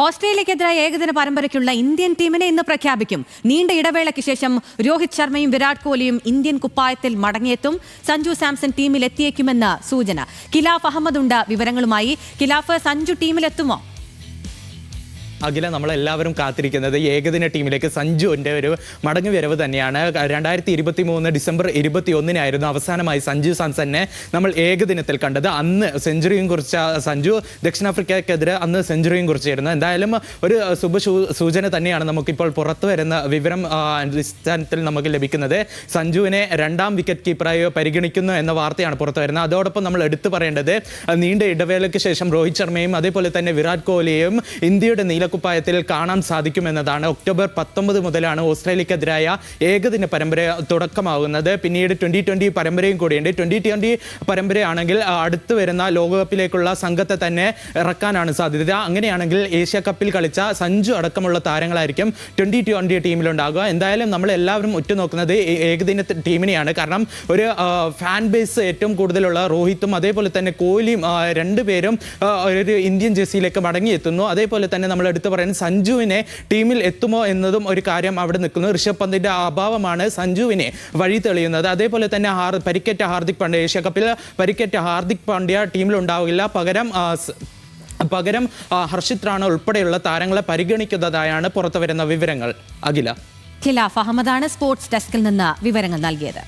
ഓസ്ട്രേലിയക്കെതിരായ ഏകദിന പരമ്പരയ്ക്കുള്ള ഇന്ത്യൻ ടീമിനെ ഇന്ന് പ്രഖ്യാപിക്കും. നീണ്ട ഇടവേളയ്ക്ക് ശേഷം രോഹിത് ശർമ്മയും വിരാട് കോഹ്ലിയും ഇന്ത്യൻ കുപ്പായത്തിൽ മടങ്ങിയെത്തും. സഞ്ജു സാംസൺ ടീമിൽ എത്തിയേക്കുമെന്ന് സൂചന. ഖിലാഫ് അഹമ്മദ് ഉണ്ട് വിവരങ്ങളുമായി. ഖിലാഫ്, സഞ്ജു ടീമിലെത്തുമോ? അഖില, നമ്മളെല്ലാവരും കാത്തിരിക്കുന്നത് ഏകദിന ടീമിലേക്ക് സഞ്ജുവിൻ്റെ ഒരു മടങ്ങി വരവ് തന്നെയാണ്. 2023 ഡിസംബർ 21 അവസാനമായി സഞ്ജു സാംസനെ നമ്മൾ ഏകദിനത്തിൽ കണ്ടത്. അന്ന് സെഞ്ചുറിയും കുറിച്ച സഞ്ജു ദക്ഷിണാഫ്രിക്കയ്ക്കെതിരെ അന്ന് സെഞ്ചുറിയും കുറിച്ചായിരുന്നു. എന്തായാലും ഒരു സൂചന തന്നെയാണ് നമുക്കിപ്പോൾ പുറത്തു വരുന്ന വിവരം അടിസ്ഥാനത്തിൽ നമുക്ക് ലഭിക്കുന്നത്. സഞ്ജുവിനെ രണ്ടാം വിക്കറ്റ് കീപ്പറായി പരിഗണിക്കുന്നു എന്ന വാർത്തയാണ് പുറത്തു വരുന്നത്. അതോടൊപ്പം നമ്മൾ എടുത്തു പറയേണ്ടത് നീണ്ട ഇടവേളയ്ക്ക് ശേഷം രോഹിത് ശർമ്മയും അതേപോലെ തന്നെ വിരാട് കോഹ്ലിയും ഇന്ത്യയുടെ കുപ്പായത്തിൽ കാണാൻ സാധിക്കുമെന്നതാണ്. ഒക്ടോബർ 19 മുതലാണ് ഓസ്ട്രേലിയക്കെതിരായ ഏകദിന പരമ്പര തുടക്കമാകുന്നത്. പിന്നീട് 2020 പരമ്പരയും കൂടിയുണ്ട്. 2020 പരമ്പരയാണെങ്കിൽ അടുത്ത് വരുന്ന ലോകകപ്പിലേക്കുള്ള സംഘത്തെ തന്നെ ഇറക്കാനാണ് സാധ്യത. അങ്ങനെയാണെങ്കിൽ ഏഷ്യ കപ്പിൽ കളിച്ച സഞ്ജു അടക്കമുള്ള താരങ്ങളായിരിക്കും 2020 ടീമിലുണ്ടാകുക. എന്തായാലും നമ്മൾ എല്ലാവരും ഉറ്റുനോക്കുന്നത് ഏകദിന ടീമിനെയാണ്. കാരണം ഒരു ഫാൻ ബേസ് ഏറ്റവും കൂടുതലുള്ള രോഹിത്തും അതേപോലെ തന്നെ കോഹ്ലിയും രണ്ടുപേരും ഒരു ഇന്ത്യൻ ജേഴ്സിയിലേക്ക് മടങ്ങിയെത്തുന്നു. അതേപോലെ തന്നെ നമ്മൾ എടുത്തു പറയുന്നത് സഞ്ജുവിനെ ടീമിൽ എത്തുമോ എന്നതും ഒരു കാര്യം അവിടെ നിൽക്കുന്നു. ഋഷഭ് പന്തിന്റെ അഭാവമാണ് സഞ്ജുവിനെ വഴി തെളിയുന്നത്. അതേപോലെ തന്നെ പരിക്കേറ്റ ഹാർദിക് പാണ്ഡ്യ, ഏഷ്യ കപ്പിൽ പരിക്കേറ്റ ഹാർദിക് പാണ്ഡ്യ ടീമിൽ ഉണ്ടാവില്ല. പകരം ഹർഷിത് റാണ ഉൾപ്പെടെയുള്ള താരങ്ങളെ പരിഗണിക്കുന്നതായാണ് പുറത്തു വരുന്ന വിവരങ്ങൾ. അഖില, ഖിലാഫ് അഹമ്മദാണ് സ്പോർട്സ് ഡെസ്കിൽ നിന്ന് വിവരങ്ങൾ നൽകിയത്.